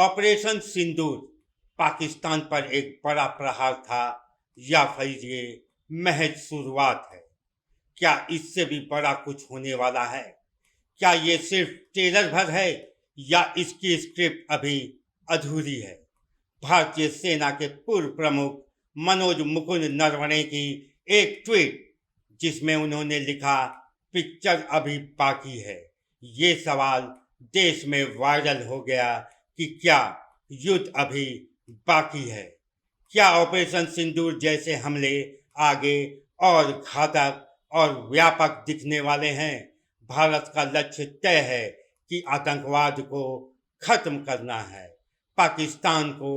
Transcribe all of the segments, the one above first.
Operation सिंदूर पाकिस्तान पर एक बड़ा प्रहार था या फिर ये महज शुरुआत है? क्या इससे भी बड़ा कुछ होने वाला है? क्या ये सिर्फ ट्रेलर भर है या इसकी स्क्रिप्ट अभी अधूरी है? भारतीय सेना के पूर्व प्रमुख मनोज मुकुंद नरवणे की एक ट्वीट जिसमें उन्होंने लिखा, पिक्चर अभी बाकी है। ये सवाल देश में वायरल हो गया कि क्या युद्ध अभी बाकी है? क्या ऑपरेशन सिंदूर जैसे हमले आगे और घातक और व्यापक दिखने वाले हैं? भारत का लक्ष्य तय है कि आतंकवाद को खत्म करना है, पाकिस्तान को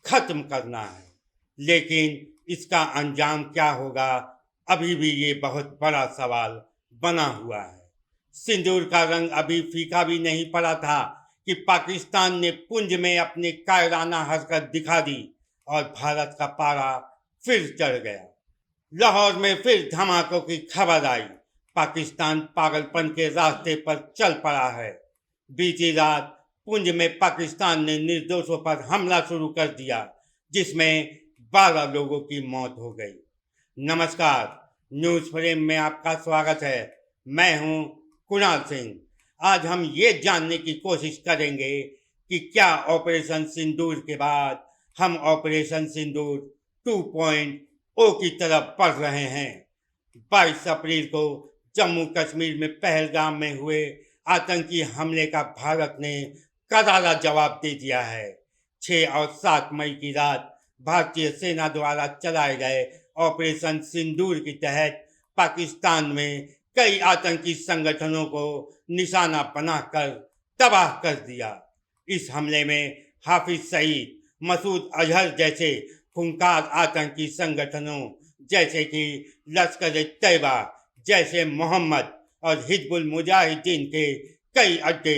खत्म करना है, लेकिन इसका अंजाम क्या होगा, अभी भी ये बहुत बड़ा सवाल बना हुआ है। सिंदूर का रंग अभी फीका भी नहीं पड़ा था कि पाकिस्तान ने पुंज में अपनी कायराना हरकत दिखा दी और भारत का पारा फिर चढ़ गया। लाहौर में फिर धमाकों की खबर आई। पाकिस्तान पागलपन के रास्ते पर चल पड़ा है। बीती रात पुंज में पाकिस्तान ने निर्दोषों पर हमला शुरू कर दिया, जिसमें 12 लोगों की मौत हो गई। नमस्कार, न्यूज फ्रेम में आपका स्वागत है। मैं हूं कुणाल सिंह। आज हम ये जानने की कोशिश करेंगे कि क्या ऑपरेशन सिंदूर के बाद हम ऑपरेशन सिंदूर 2.0 की तरफ बढ़ रहे हैं। 22 अप्रैल को जम्मू कश्मीर में पहलगाम में हुए आतंकी हमले का भारत ने करारा जवाब दे दिया है। 6 और 7 मई की रात भारतीय सेना द्वारा चलाए गए ऑपरेशन सिंदूर के तहत पाकिस्तान में कई आतंकी संगठनों को निशाना बनाकर तबाह कर दिया। इस हमले में हाफिज सईद, मसूद अजहर जैसे खूंखार आतंकी संगठनों जैसे कि लश्कर तैयबा, जैसे मोहम्मद और हिजबुल मुजाहिदीन के कई अड्डे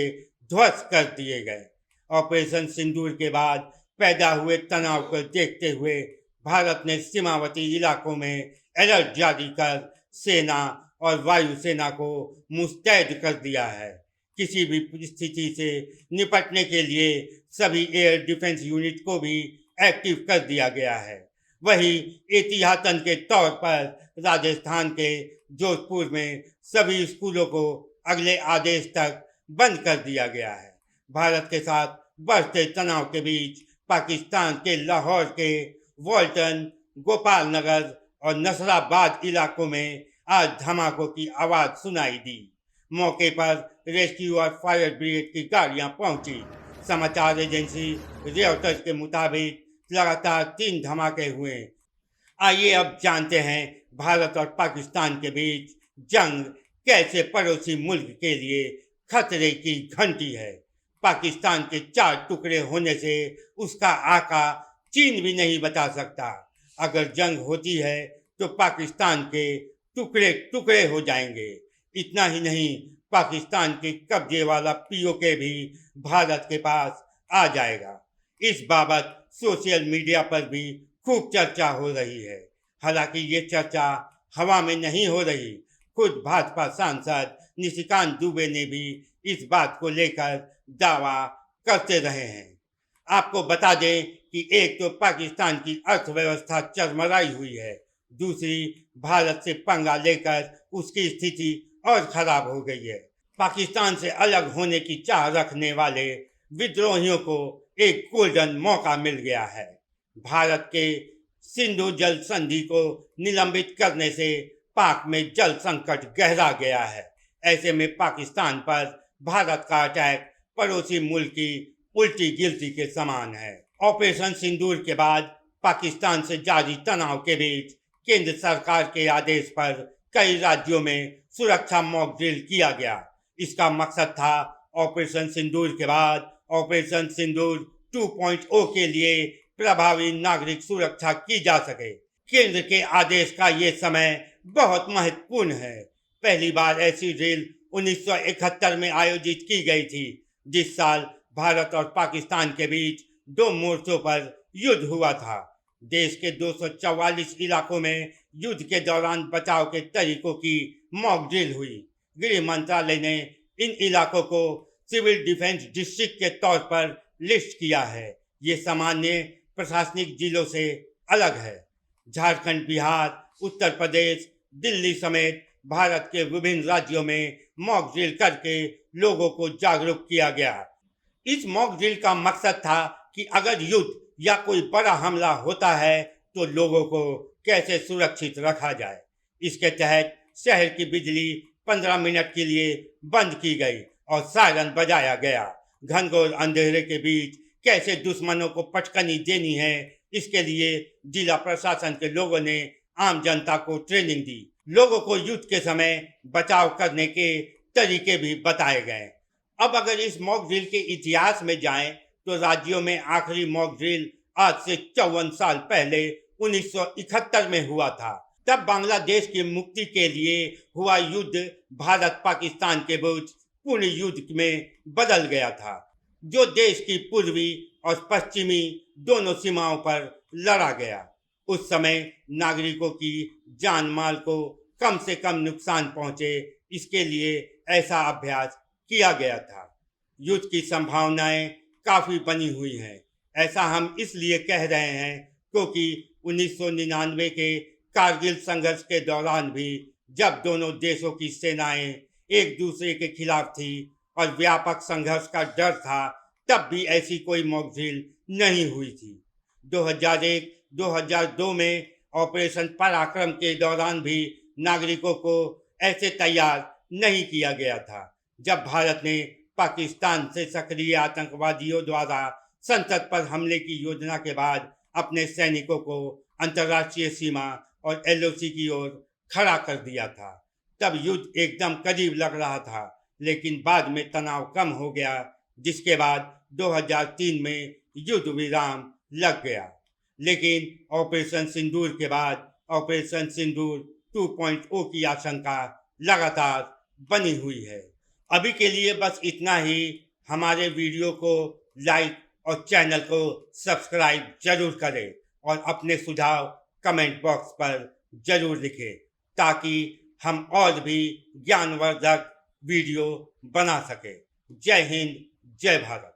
ध्वस्त कर दिए गए। ऑपरेशन सिंदूर के बाद पैदा हुए तनाव को देखते हुए भारत ने सीमावर्ती इलाकों में अलर्ट जारी कर सेना और वायुसेना को मुस्तैद कर दिया है। किसी भी स्थिति से निपटने के लिए सभी एयर डिफेंस यूनिट को भी एक्टिव कर दिया गया है। वहीं एहतियातन के तौर पर राजस्थान के जोधपुर में सभी स्कूलों को अगले आदेश तक बंद कर दिया गया है। भारत के साथ बढ़ते तनाव के बीच पाकिस्तान के लाहौर के वाल्टन, गोपाल नगर और नसराबाद इलाकों में आज धमाकों की आवाज सुनाई दी। मौके पर रेस्क्यू और फायर ब्रिगेड की गाड़ियां पहुंची। समाचार एजेंसी रॉयटर्स के मुताबिक लगातार 3 धमाके हुए। आइए अब जानते हैं भारत और पाकिस्तान के बीच जंग कैसे पड़ोसी मुल्क के लिए खतरे की घंटी है। पाकिस्तान के 4 टुकड़े होने से उसका आका चीन भी नहीं बता सकता। अगर जंग होती है तो पाकिस्तान के टुकड़े टुकड़े हो जाएंगे। इतना ही नहीं, पाकिस्तान के कब्जे वाला पीओके भी भारत के पास आ जाएगा। इस बाबत सोशल मीडिया पर भी खूब चर्चा हो रही है। हालांकि ये चर्चा हवा में नहीं हो रही। खुद भाजपा सांसद निशिकांत दुबे ने भी इस बात को लेकर दावा करते रहे हैं। आपको बता दें कि एक तो पाकिस्तान की अर्थव्यवस्था चरमराई हुई है, दूसरी भारत से पंगा लेकर उसकी स्थिति और खराब हो गई है। पाकिस्तान से अलग होने की चाह रखने वाले विद्रोहियों को एक गोल्डन मौका मिल गया है। भारत के सिंधु जल संधि को निलंबित करने से पाक में जल संकट गहरा गया है। ऐसे में पाकिस्तान पर भारत का अटैक पड़ोसी मुल्क की उल्टी गिनती के समान है। ऑपरेशन सिंदूर के बाद पाकिस्तान से जारी तनाव के बीच केंद्र सरकार के आदेश पर कई राज्यों में सुरक्षा मॉक ड्रिल किया गया। इसका मकसद था ऑपरेशन सिंदूर के बाद ऑपरेशन सिंदूर 2.0 के लिए प्रभावी नागरिक सुरक्षा की जा सके। केंद्र के आदेश का ये समय बहुत महत्वपूर्ण है। पहली बार ऐसी ड्रिल 1971 में आयोजित की गई थी, जिस साल भारत और पाकिस्तान के बीच 2 मोर्चों पर युद्ध हुआ था। देश के 244 इलाकों में युद्ध के दौरान बचाव के तरीकों की मॉक ड्रिल हुई। गृह मंत्रालय ने इन इलाकों को सिविल डिफेंस डिस्ट्रिक्ट के तौर पर लिस्ट किया है। ये सामान्य प्रशासनिक जिलों से अलग है। झारखंड, बिहार, उत्तर प्रदेश, दिल्ली समेत भारत के विभिन्न राज्यों में मॉक ड्रिल करके लोगों को जागरूक किया गया। इस मॉक ड्रिल का मकसद था कि अगर युद्ध या कोई बड़ा हमला होता है तो लोगों को कैसे सुरक्षित रखा जाए। इसके तहत शहर की बिजली 15 मिनट के लिए बंद की गई और सायरन बजाया गया। घनघोर अंधेरे के बीच कैसे दुश्मनों को पटकनी देनी है, इसके लिए जिला प्रशासन के लोगों ने आम जनता को ट्रेनिंग दी। लोगों को युद्ध के समय बचाव करने के तरीके भी बताए गए। अब अगर इस मॉक ड्रिल के इतिहास में जाएं तो राज्यों में आखिरी मॉक ड्रिल आज से 54 साल पहले 1971 में हुआ था। तब बांग्लादेश की मुक्ति के लिए हुआ युद्ध भारत पाकिस्तान के बीच पूर्ण युद्ध में बदल गया था, जो देश की पूर्वी और पश्चिमी दोनों सीमाओं पर लड़ा गया। उस समय नागरिकों की जान माल को कम से कम नुकसान पहुंचे, इसके लिए ऐसा अभ्यास किया गया था। युद्ध की संभावनाएं काफी बनी हुई हैं। ऐसा हम इसलिए कह रहे हैं क्योंकि 1999 के कारगिल संघर्ष के दौरान भी, जब दोनों देशों की सेनाएं एक दूसरे के खिलाफ थी और व्यापक संघर्ष का डर था, तब भी ऐसी कोई मॉक ड्रिल नहीं हुई थी। 2001-2002 में ऑपरेशन पराक्रम के दौरान भी नागरिकों को ऐसे तैयार नहीं किया गया था। जब भारत ने पाकिस्तान से सक्रिय आतंकवादियों द्वारा संसद पर हमले की योजना के बाद अपने सैनिकों को अंतर्राष्ट्रीय सीमा और एलओसी की ओर खड़ा कर दिया था, तब युद्ध एकदम करीब लग रहा था। लेकिन बाद में तनाव कम हो गया, जिसके बाद 2003 में युद्ध विराम लग गया। लेकिन ऑपरेशन सिंदूर के बाद ऑपरेशन सिंदूर 2.0 की आशंका लगातार बनी हुई है। अभी के लिए बस इतना ही। हमारे वीडियो को लाइक और चैनल को सब्सक्राइब जरूर करें और अपने सुझाव कमेंट बॉक्स पर जरूर लिखें, ताकि हम और भी ज्ञानवर्धक वीडियो बना सकें। जय हिंद, जय भारत।